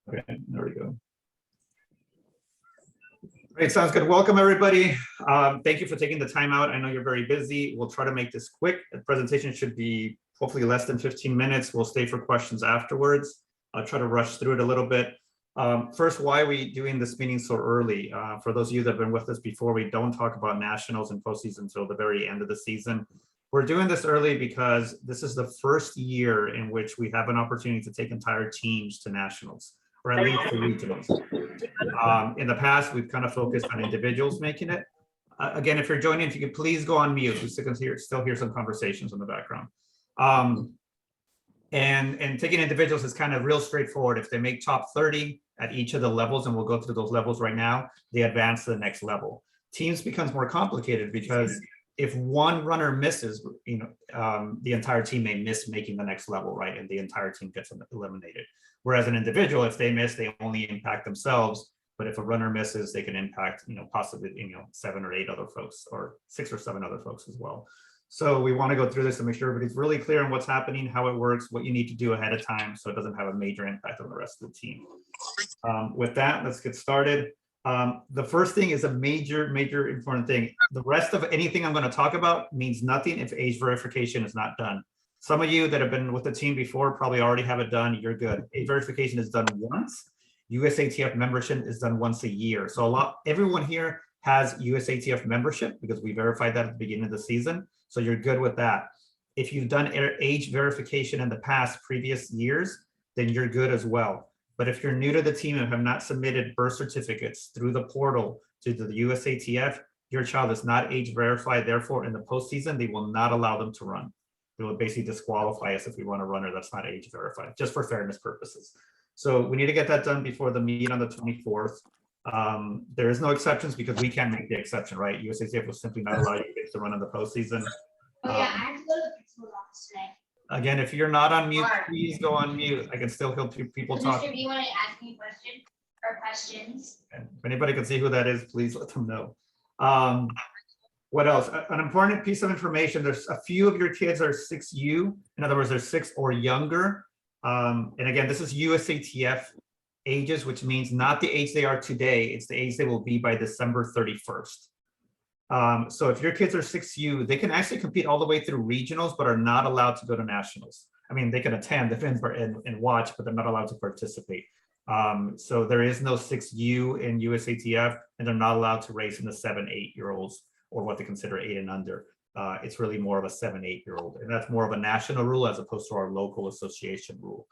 Okay, there we go. Great, sounds good. Welcome, everybody. Thank you for taking the time out. I know you're very busy. We'll try to make this quick. The presentation should be hopefully less than 15 minutes. We'll stay for questions afterwards. I'll try to rush through it a little bit. First, why are we doing this meeting so early? For those of you that have been with us before, we don't talk about nationals and postseason until the very end of the season. We're doing this early because this is the first year in which we have an opportunity to take entire teams to nationals, or at least to regionals. In the past, we've kind of focused on individuals making it. Again, if you're joining, if you could please go on mute, we still hear some conversations in the background. And taking individuals is kind of real straightforward. If they make top 30 at each of the levels, and we'll go through those levels right now, they advance to the next level. Teams becomes more complicated because if one runner misses, the entire team may miss making the next level, right? And the entire team gets eliminated. Whereas an individual, if they miss, they only impact themselves. But if a runner misses, they can impact, possibly, 7 or 8 other folks, or 6 or 7 other folks as well. So we want to go through this to make sure everybody's really clear on what's happening, how it works, what you need to do ahead of time, so it doesn't have a major impact on the rest of the team. With that, let's get started. The first thing is a major important thing. The rest of anything I'm going to talk about means nothing if age verification is not done. Some of you that have been with the team before probably already have it done. You're good. Age verification is done once. USATF membership is done once a year. So everyone here has USATF membership because we verified that at the beginning of the season. So you're good with that. If you've done age verification in the previous years, then you're good as well. But if you're new to the team and have not submitted birth certificates through the portal to the USATF, your child is not age verified. Therefore, in the postseason, they will not allow them to run. They will basically disqualify us if we run a runner that's not age verified, just for fairness purposes. So we need to get that done before the meet on the 24th. There is no exceptions because we can't make the exception, right? USATF will simply not allow you to run in the postseason. Oh yeah, I have to go to the principal's office today. Again, if you're not on mute, please go on mute. I can still hear people talk. Mr. B, you want to ask me questions? And if anybody can see who that is, please let them know. What else? An important piece of information, there's a few of your kids are 6U. In other words, they're 6 or younger. And again, this is USATF ages, which means not the age they are today, it's the age they will be by December 31st. So if your kids are 6U, they can actually compete all the way through regionals, but are not allowed to go to nationals. I mean, they can attend and watch, but they're not allowed to participate. So there is no 6U in USATF, and they're not allowed to race in the 7-8-year-olds or what they consider 8 and under. It's really more of a 7-8-year-old, and that's more of a national rule as opposed to our local association rule.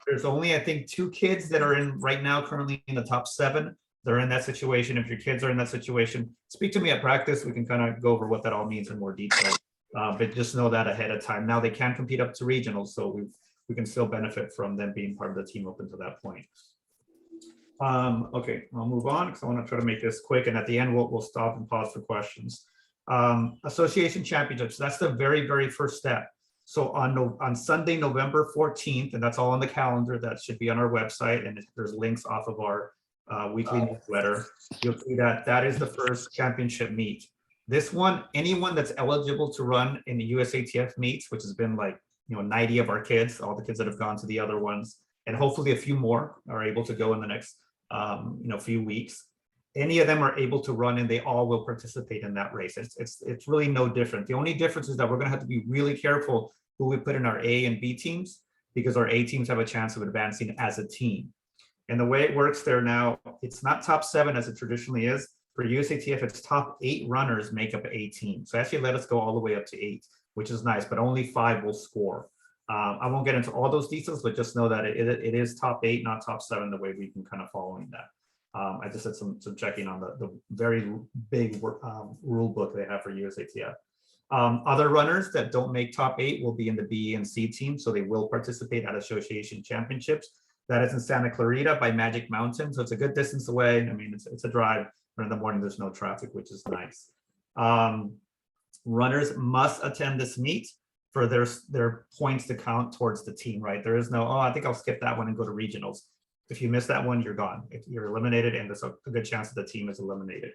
There's only, I think, 2 kids that are in right now currently in the top 7. They're in that situation. If your kids are in that situation, speak to me at practice. We can kind of go over what that all means in more detail. But just know that ahead of time. Now they can compete up to regionals, so we can still benefit from them being part of the team up until that point. Okay, I'll move on because I want to try to make this quick, and at the end we'll stop and pause for questions. Association championships, that's the very first step. So on Sunday, November 14th, and that's all on the calendar, that should be on our website, and there's links off of our weekly newsletter. You'll see that is the first championship meet. This one, anyone that's eligible to run in the USATF meets, which has been like 90 of our kids, all the kids that have gone to the other ones, and hopefully a few more are able to go in the next few weeks. Any of them are able to run, and they all will participate in that race. It's really no different. The only difference is that we're going to have to be really careful who we put in our A and B teams, because our A teams have a chance of advancing as a team. And the way it works there now, it's not top 7 as it traditionally is. For USATF, it's top 8 runners make up a team. So actually let us go all the way up to 8, which is nice, but only 5 will score. I won't get into all those details, but just know that it is top 8, not top 7, the way we've been kind of following that. I just did some checking on the very big rule book they have for USATF. Other runners that don't make top 8 will be in the B and C team, so they will participate at association championships. That is in Santa Clarita by Magic Mountain, so it's a good distance away. I mean, it's a drive, but in the morning there's no traffic, which is nice. Runners must attend this meet for their points to count towards the team, right? There is no, I think I'll skip that one and go to regionals. If you miss that one, you're gone. If you're eliminated, and there's a good chance that the team is eliminated.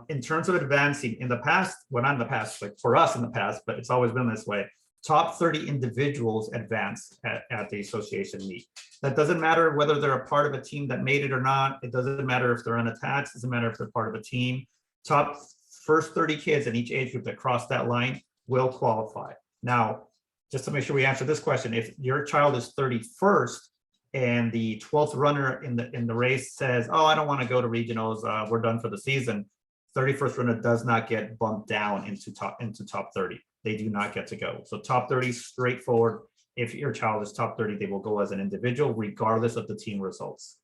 In terms of advancing, in the past, well, not in the past, like for us in the past, but it's always been this way. top 30 individuals advance at the association meet. That doesn't matter whether they're a part of a team that made it or not. It doesn't matter if they're unattached. It doesn't matter if they're part of a team. Top first 30 kids in each age group that cross that line will qualify. Now, just to make sure we answer this question, if your child is 31st and the 12th runner in the race says, oh, I don't want to go to regionals, we're done for the season, 31st runner does not get bumped down into top 30. They do not get to go. So top 30 straightforward. If your child is top 30, they will go as an individual regardless of the team results.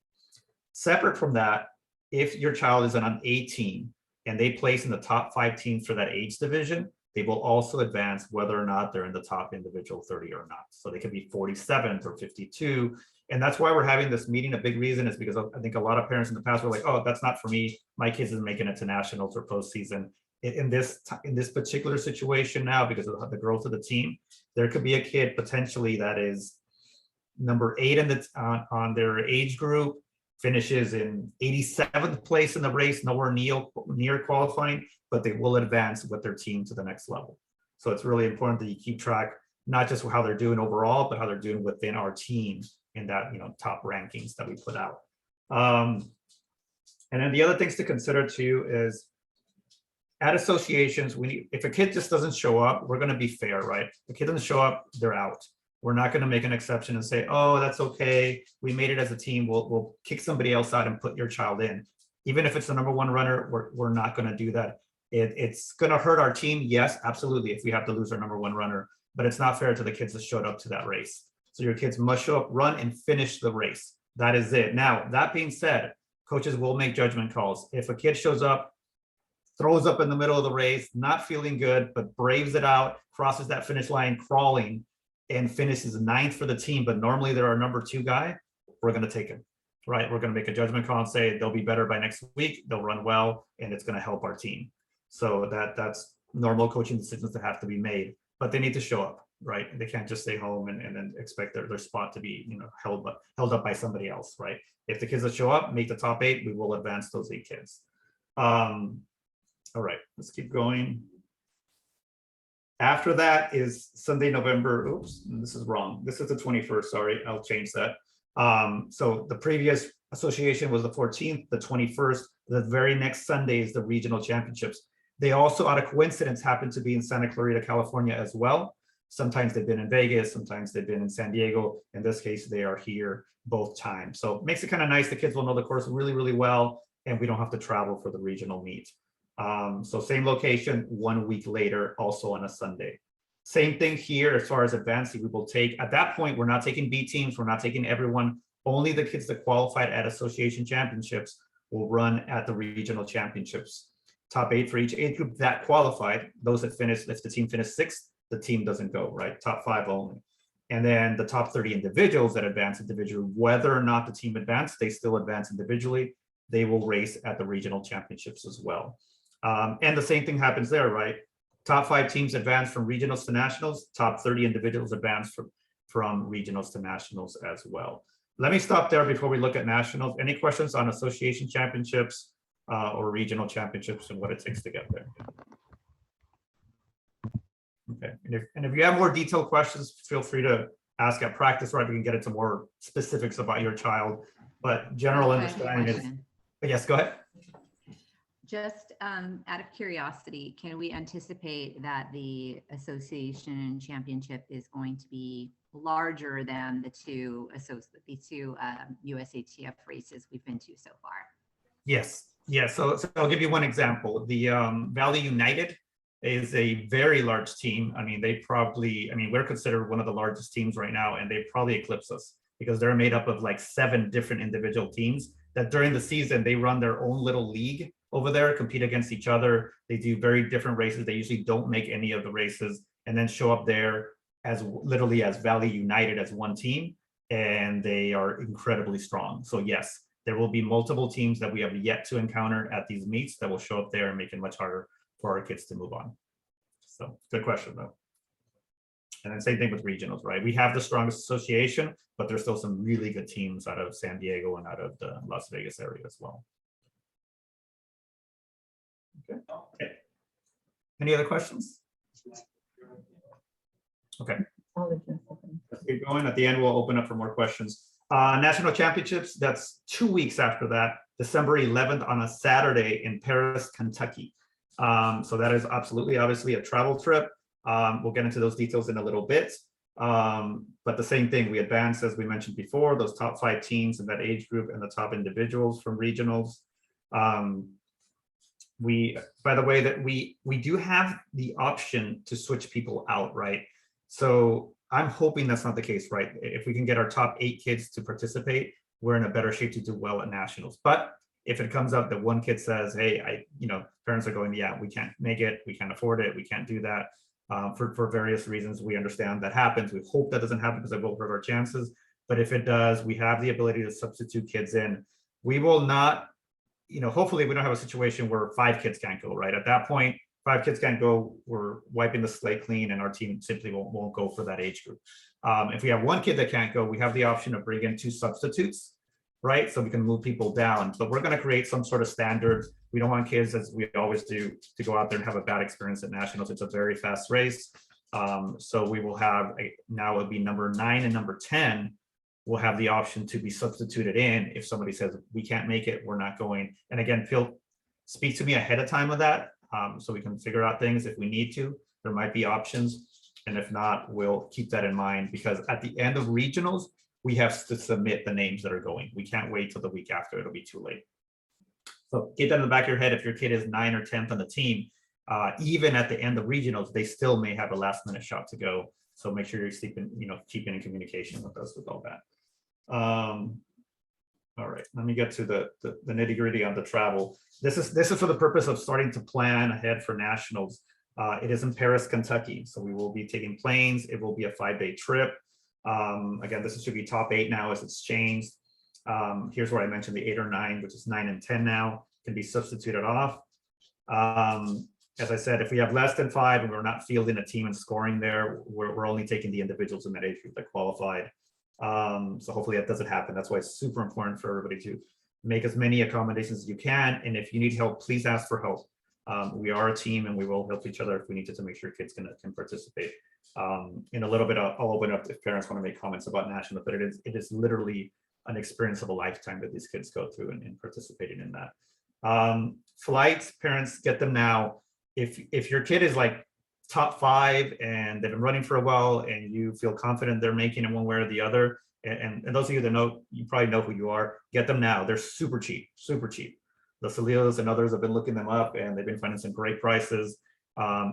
Separate from that, if your child is on an A team and they place in the top 5 teams for that age division, they will also advance whether or not they're in the top individual 30 or not. So they could be 47th or 52. And that's why we're having this meeting. A big reason is because I think a lot of parents in the past were like, oh, that's not for me. My kids isn't making it to nationals or postseason. In this particular situation now, because of the growth of the team, there could be a kid potentially that is number 8 on their age group, finishes in 87th place in the race, nowhere near qualifying, but they will advance with their team to the next level. So it's really important that you keep track, not just how they're doing overall, but how they're doing within our team in that, top rankings that we put out. And then the other things to consider too is at associations, if a kid just doesn't show up, we're going to be fair, right? If the kid doesn't show up, they're out. We're not going to make an exception and say, oh, that's okay. We made it as a team. We'll kick somebody else out and put your child in. Even if it's the number 1 runner, we're not going to do that. It's going to hurt our team. Yes, absolutely. If we have to lose our number 1 runner, but it's not fair to the kids that showed up to that race. So your kids must show up, run, and finish the race. That is it. Now, that being said, coaches will make judgment calls. If a kid shows up, throws up in the middle of the race, not feeling good, but braves it out, crosses that finish line crawling, and finishes 9th for the team, but normally they're our number 2 guy, we're going to take him, right? We're going to make a judgment call and say they'll be better by next week, they'll run well, and it's going to help our team. So that's normal coaching decisions that have to be made, but they need to show up, right? They can't just stay home and then expect their spot to be held up by somebody else, right? If the kids that show up make the top 8, we will advance those 8 kids. All right, let's keep going. After that is Sunday, November, oops, this is wrong. This is the 21st, sorry, I'll change that. So the previous association was the 14th, the 21st, the very next Sunday is the regional championships. They also, out of coincidence, happen to be in Santa Clarita, California as well. Sometimes they've been in Vegas, sometimes they've been in San Diego. In this case, they are here both times. So it makes it kind of nice. The kids will know the course really, really well, and we don't have to travel for the regional meet. So same location, 1 week later, also on a Sunday. Same thing here as far as advancing. We will take, at that point, we're not taking B teams, we're not taking everyone. Only the kids that qualified at association championships will run at the regional championships. Top 8 for each age group that qualified. Those that finished, if the team finished 6th, the team doesn't go, right? Top 5 only. And then the top 30 individuals that advance individually, whether or not the team advanced, they still advance individually. They will race at the regional championships as well. And the same thing happens there, right? Top 5 teams advance from regionals to nationals. Top 30 individuals advance from regionals to nationals as well. Let me stop there before we look at nationals. Any questions on association championships or regional championships and what it takes to get there? Okay, and if you have more detailed questions, feel free to ask at practice, right? We can get into more specifics about your child, but general understanding is, yes, go ahead. Just out of curiosity, can we anticipate that the association championship is going to be larger than the two USATF races we've been to so far? Yes, yes. So I'll give you one example. The Valley United is a very large team. I mean, we're considered one of the largest teams right now, and they probably eclipse us because they're made up of like 7 different individual teams that during the season, they run their own little league over there, compete against each other. They do very different races. They usually don't make any of the races and then show up there as literally as Valley United as one team, and they are incredibly strong. So yes, there will be multiple teams that we have yet to encounter at these meets that will show up there and make it much harder for our kids to move on. So good question though. And then same thing with regionals, right? We have the strongest association, but there's still some really good teams out of San Diego and out of the Las Vegas area as well. Okay. Any other questions? Let's keep going. At the end, we'll open up for more questions. National championships, that's 2 weeks after that, December 11th on a Saturday in Paris, Kentucky. So that is absolutely, obviously, a travel trip. We'll get into those details in a little bit. But the same thing, we advanced, as we mentioned before, those top 5 teams in that age group and the top individuals from regionals. By the way, that we do have the option to switch people out, right? So I'm hoping that's not the case, right? If we can get our top 8 kids to participate, we're in a better shape to do well at nationals. But if it comes up that one kid says, hey, parents are going, yeah, we can't make it, we can't afford it, we can't do that, for various reasons, we understand that happens. We hope that doesn't happen because it will hurt our chances. But if it does, we have the ability to substitute kids in. We will not, hopefully we don't have a situation where 5 kids can't go, right? At that point, 5 kids can't go, we're wiping the slate clean and our team simply won't go for that age group. If we have 1 kid that can't go, we have the option of bringing in 2 substitutes, right? So we can move people down, but we're going to create some sort of standard. We don't want kids, as we always do, to go out there and have a bad experience at nationals. It's a very fast race. So we will have, now it'll be number 9 and number 10 will have the option to be substituted in. If somebody says, we can't make it, we're not going. And again, speak to me ahead of time of that. So we can figure out things if we need to. There might be options. And if not, we'll keep that in mind, because at the end of regionals, we have to submit the names that are going. We can't wait till the week after, it'll be too late. So keep that in the back of your head. If your kid is 9th or 10th on the team, even at the end of regionals, they still may have a last minute shot to go. So make sure you're keeping in communication with us with all that. All right, let me get to the nitty gritty on the travel. This is for the purpose of starting to plan ahead for nationals. It is in Paris, Kentucky. So we will be taking planes. It will be a 5-day trip. Again, this should be top 8 now as it's changed. Here's where I mentioned the 8 or 9, which is 9 and 10 now, can be substituted off. As I said, if we have less than 5 and we're not fielding a team and scoring there, we're only taking the individuals in that age group that qualified. So hopefully that doesn't happen. That's why it's super important for everybody to make as many accommodations as you can. And if you need help, please ask for help. We are a team and we will help each other if we need to make sure kids can participate. In a little bit, I'll open up if parents want to make comments about national, but it is literally an experience of a lifetime that these kids go through and participating in that. Flights, parents, get them now. If your kid is like top 5 and they've been running for a while and you feel confident they're making it one way or the other, and those of you that know, you probably know who you are, get them now. They're super cheap, super cheap. The Salios and others have been looking them up and they've been finding some great prices.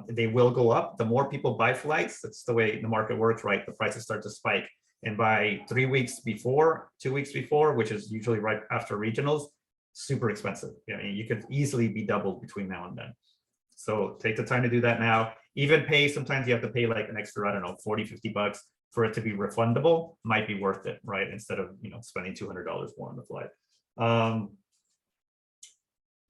They will go up. The more people buy flights, that's the way the market works, right? The prices start to spike. And by 3 weeks before, 2 weeks before, which is usually right after regionals, super expensive. I mean, you could easily be doubled between now and then. So take the time to do that now. Even pay, sometimes you have to pay like an extra, I don't know, 40, 50 bucks for it to be refundable, might be worth it, right? Instead of, spending $200 more on the flight.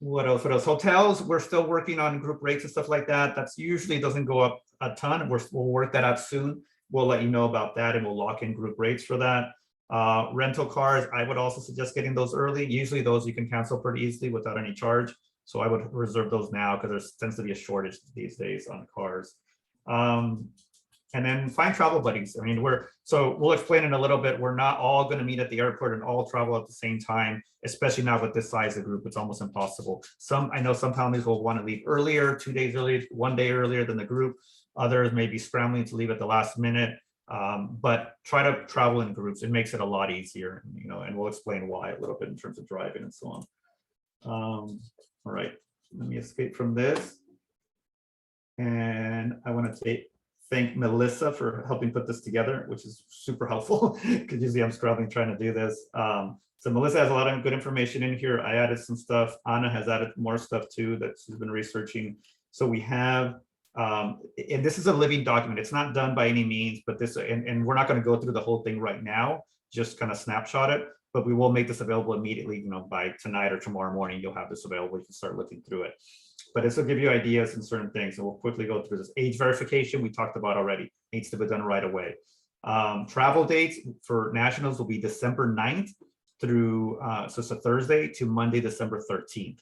What else? Hotels, we're still working on group rates and stuff like that. That's usually doesn't go up a ton. We'll work that out soon. We'll let you know about that and we'll lock in group rates for that. Rental cars, I would also suggest getting those early. Usually those you can cancel pretty easily without any charge. So I would reserve those now because there tends to be a shortage these days on cars. And then find travel buddies. I mean, we'll explain in a little bit. We're not all going to meet at the airport and all travel at the same time, especially not with this size of group. It's almost impossible. I know some families will want to leave earlier, 2 days earlier, 1 day earlier than the group. Others may be scrambling to leave at the last minute. But try to travel in groups. It makes it a lot easier, and we'll explain why a little bit in terms of driving and so on. All right, let me escape from this. And I want to thank Melissa for helping put this together, which is super helpful because usually I'm scrambling trying to do this. So Melissa has a lot of good information in here. I added some stuff. Anna has added more stuff too that she's been researching. So we have, and this is a living document. It's not done by any means, but and we're not going to go through the whole thing right now, just kind of snapshot it. But we will make this available immediately, by tonight or tomorrow morning, you'll have this available. You can start looking through it. But this will give you ideas and certain things. And we'll quickly go through this. Age verification, we talked about already, needs to be done right away. Travel dates for nationals will be December 9th through, so it's a Thursday to Monday, December 13th.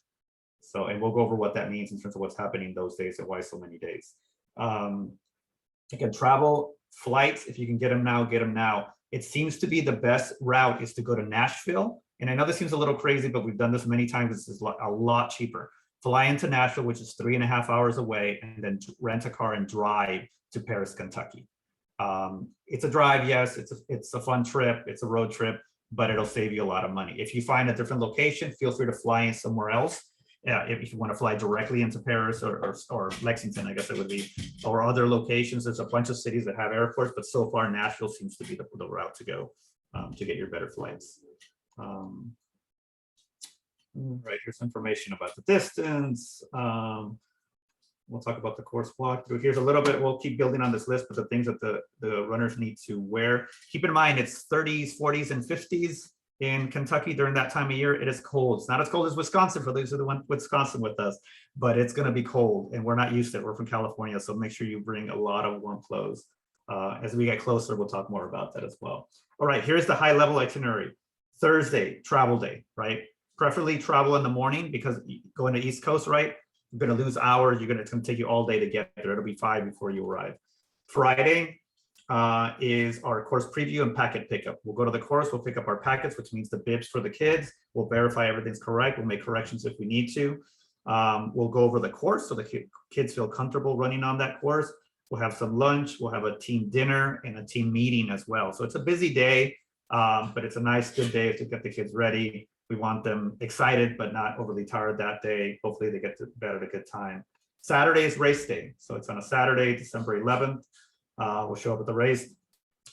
So, and we'll go over what that means in terms of what's happening those days and why so many days. Again, travel flights, if you can get them now, get them now. It seems to be the best route is to go to Nashville. And I know this seems a little crazy, but we've done this many times. This is a lot cheaper. Fly into Nashville, which is 3.5 hours away, and then rent a car and drive to Paris, Kentucky. It's a drive, yes, it's a fun trip, it's a road trip, but it'll save you a lot of money. If you find a different location, feel free to fly in somewhere else. If you want to fly directly into Paris or Lexington, I guess it would be, or other locations. There's a bunch of cities that have airports, but so far Nashville seems to be the route to go to get your better flights. Right, here's information about the distance. We'll talk about the course walkthrough. Here's a little bit, we'll keep building on this list, but the things that the runners need to wear. Keep in mind, it's 30s, 40s, and 50s in Kentucky during that time of year. It is cold. It's not as cold as Wisconsin for those who went Wisconsin with us, but it's going to be cold and we're not used to it. We're from California, so make sure you bring a lot of warm clothes. As we get closer, we'll talk more about that as well. All right, here's the high level itinerary. Thursday, travel day, right? Preferably travel in the morning because going to East Coast, right? You're going to lose hours. It's going to take you all day to get there. It'll be 5 before you arrive. Friday is our course preview and packet pickup. We'll go to the course, we'll pick up our packets, which means the bibs for the kids. We'll verify everything's correct. We'll make corrections if we need to. We'll go over the course so the kids feel comfortable running on that course. We'll have some lunch. We'll have a team dinner and a team meeting as well. So it's a busy day, but it's a nice, good day to get the kids ready. We want them excited, but not overly tired that day. Hopefully they get to bed at a good time. Saturday is race day. So it's on a Saturday, December 11th. We'll show up at the race.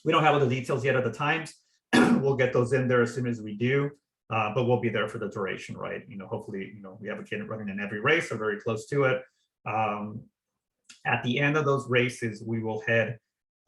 We don't have all the details yet of the times. We'll get those in there as soon as we do, but we'll be there for the duration, right? Hopefully, we have a kid running in every race or very close to it. At the end of those races, we will head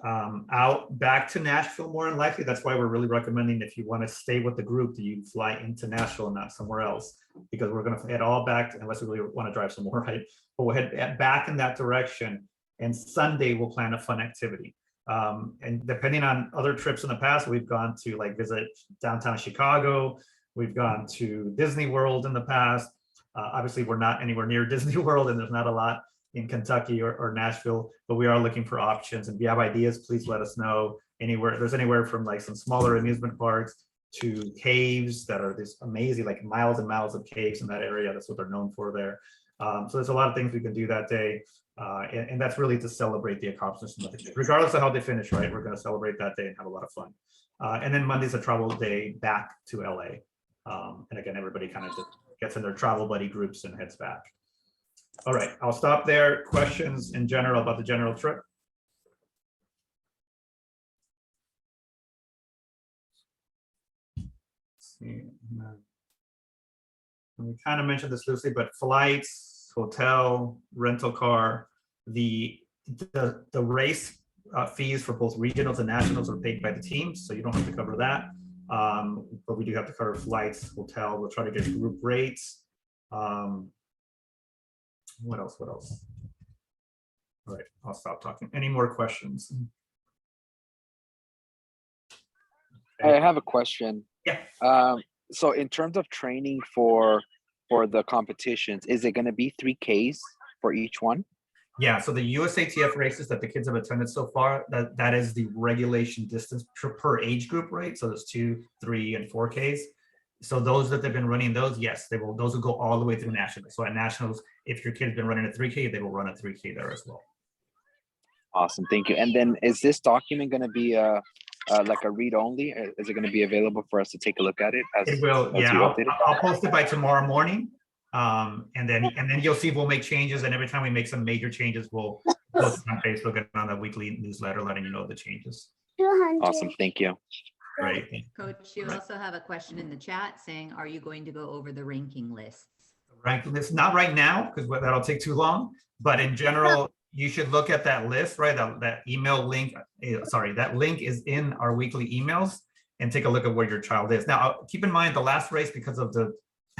out back to Nashville more than likely. That's why we're really recommending if you want to stay with the group, that you fly into Nashville and not somewhere else, because we're going to head all back, unless we really want to drive some more, right? But we'll head back in that direction. And Sunday we'll plan a fun activity. And depending on other trips in the past, we've gone to visit downtown Chicago. We've gone to Disney World in the past. Obviously we're not anywhere near Disney World and there's not a lot in Kentucky or Nashville, but we are looking for options. And if you have ideas, please let us know. There's anywhere from some smaller amusement parks to caves that are this amazing, miles and miles of caves in that area. That's what they're known for there. So there's a lot of things we can do that day. And that's really to celebrate the accomplishments of the kids. Regardless of how they finish, right? We're going to celebrate that day and have a lot of fun. And then Monday's a travel day back to LA. And again, everybody kind of just gets in their travel buddy groups and heads back. All right, I'll stop there. Questions in general about the general trip? Let's see. We kind of mentioned this loosely, but flights, hotel, rental car, the race fees for both regionals and nationals are paid by the teams, so you don't have to cover that. But we do have to cover flights, hotel. We'll try to get group rates. What else? All right, I'll stop talking. Any more questions? I have a question. Yeah. So in terms of training for the competitions, is it going to be 3Ks for each one? Yeah, so the USATF races that the kids have attended so far, that is the regulation distance per age group, right? So there's 2, 3, and 4Ks. So those that they've been running those, yes, those will go all the way through nationals. So at nationals, if your kid's been running a 3K, they will run a 3K there as well. Awesome, thank you. And then is this document going to be like a read only? Is it going to be available for us to take a look at it? It will, yeah. I'll post it by tomorrow morning. And then you'll see we'll make changes, and every time we make some major changes, we'll post it on Facebook and on the weekly newsletter letting you know the changes. Awesome, thank you. Right. Coach, you also have a question in the chat saying, are you going to go over the ranking lists? Ranking list, not right now, because that'll take too long, but in general, you should look at that list, right? That email link, that link is in our weekly emails, and take a look at where your child is. Now, keep in mind the last race, because of the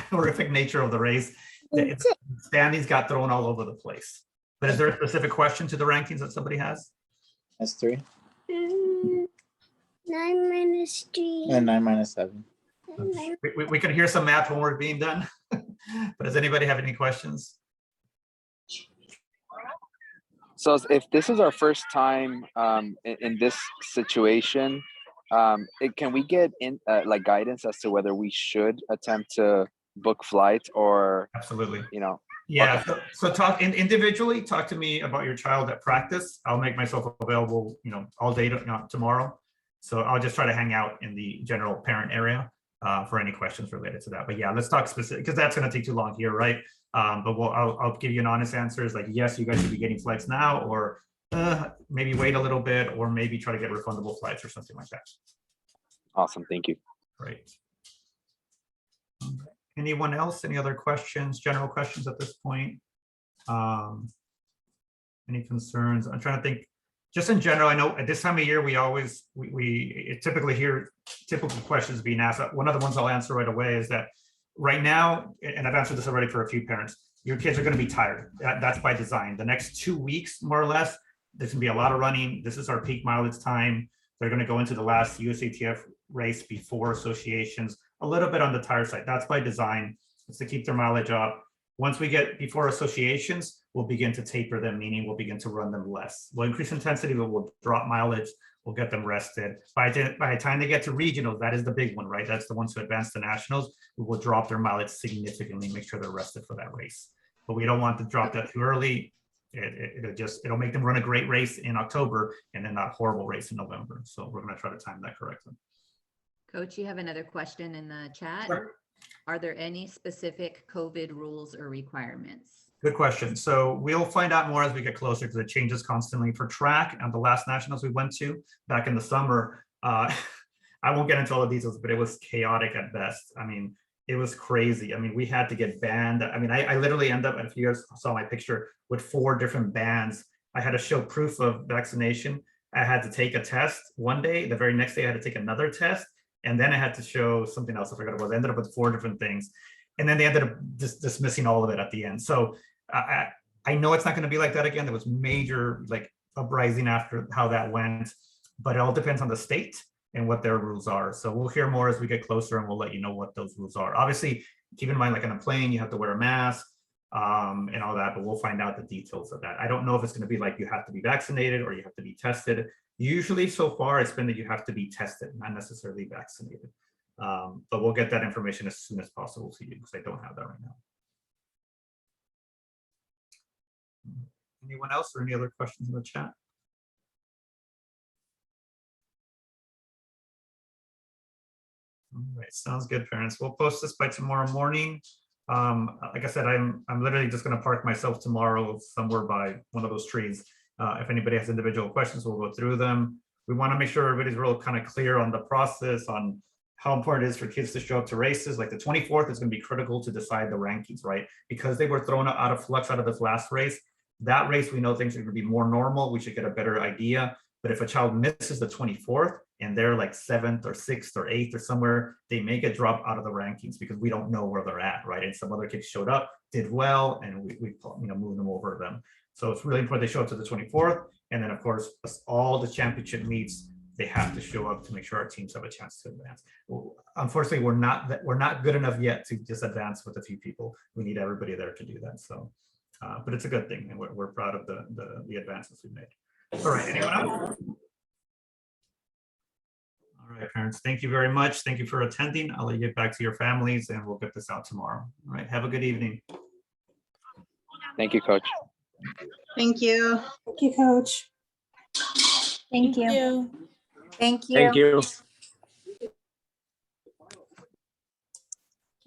horrific nature of the race, the standings got thrown all over the place. But is there a specific question to the rankings that somebody has? That's 3. 9 minus 3. And 9 minus 7. We can hear some math homework being done, but does anybody have any questions? So if this is our first time in this situation, can we get in like guidance as to whether we should attempt to book flights or, Absolutely. you know? Yeah, so talk individually, talk to me about your child at practice. I'll make myself available, all day tomorrow. So I'll just try to hang out in the general parent area for any questions related to that. But yeah, let's talk specific, because that's going to take too long here, right? But I'll give you an honest answer. Is like, yes, you guys should be getting flights now, or maybe wait a little bit, or maybe try to get refundable flights or something like that. Awesome, thank you. Great. Anyone else? Any other questions, general questions at this point? Any concerns? I'm trying to think, just in general, I know at this time of year, we typically hear typical questions being asked. One of the ones I'll answer right away is that right now, and I've answered this already for a few parents, your kids are going to be tired. That's by design. The next 2 weeks, more or less, there's going to be a lot of running. This is our peak mileage time. They're going to go into the last USATF race before associations, a little bit on the tire side. That's by design. It's to keep their mileage up. Once we get before associations, we'll begin to taper them, meaning we'll begin to run them less. We'll increase intensity, but we'll drop mileage. We'll get them rested. By the time they get to regionals, that is the big one, right? That's the ones who advance to nationals. We will drop their mileage significantly, make sure they're rested for that race. But we don't want to drop that too early. It'll make them run a great race in October and then that horrible race in November. So we're going to try to time that correctly. Coach, you have another question in the chat. Sure. Are there any specific COVID rules or requirements? Good question. So we'll find out more as we get closer because it changes constantly. For track and the last nationals we went to back in the summer, I won't get into all the details, but it was chaotic at best. I mean, it was crazy. I mean, we had to get banned. I mean, I literally end up, if you guys saw my picture, with 4 different bans. I had to show proof of vaccination. I had to take a test one day. The very next day, I had to take another test. And then I had to show something else. I forgot what it was. I ended up with 4 different things. And then they ended up dismissing all of it at the end. So I know it's not going to be like that again. There was major like uprising after how that went, but it all depends on the state and what their rules are. So we'll hear more as we get closer and we'll let you know what those rules are. Obviously, keep in mind, like on a plane, you have to wear a mask and all that, but we'll find out the details of that. I don't know if it's going to be like you have to be vaccinated or you have to be tested. Usually so far it's been that you have to be tested, not necessarily vaccinated. But we'll get that information as soon as possible to you because I don't have that right now. Anyone else or any other questions in the chat? All right, sounds good, parents. We'll post this by tomorrow morning. Like I said, I'm literally just going to park myself tomorrow somewhere by one of those trees. If anybody has individual questions, we'll go through them. We want to make sure everybody's real kind of clear on the process, on how important it is for kids to show up to races. Like the 24th is going to be critical to decide the rankings, right? Because they were thrown out of flux out of this last race. That race, we know things are going to be more normal. We should get a better idea. But if a child misses the 24th and they're like 7th or 6th or 8th or somewhere, they may get dropped out of the rankings because we don't know where they're at, right? And some other kids showed up, did well, and we moved them over them. So it's really important they show up to the 24th. And then of course, all the championship meets, they have to show up to make sure our teams have a chance to advance. Well, unfortunately, we're not good enough yet to just advance with a few people. We need everybody there to do that. So, but it's a good thing, and we're proud of the advances we've made. All right, anyone else? All right, parents, thank you very much. Thank you for attending. I'll let you get back to your families, and we'll get this out tomorrow. All right, have a good evening. Thank you, Coach. Thank you. Thank you, Coach. Thank you. Thank you. Thank you.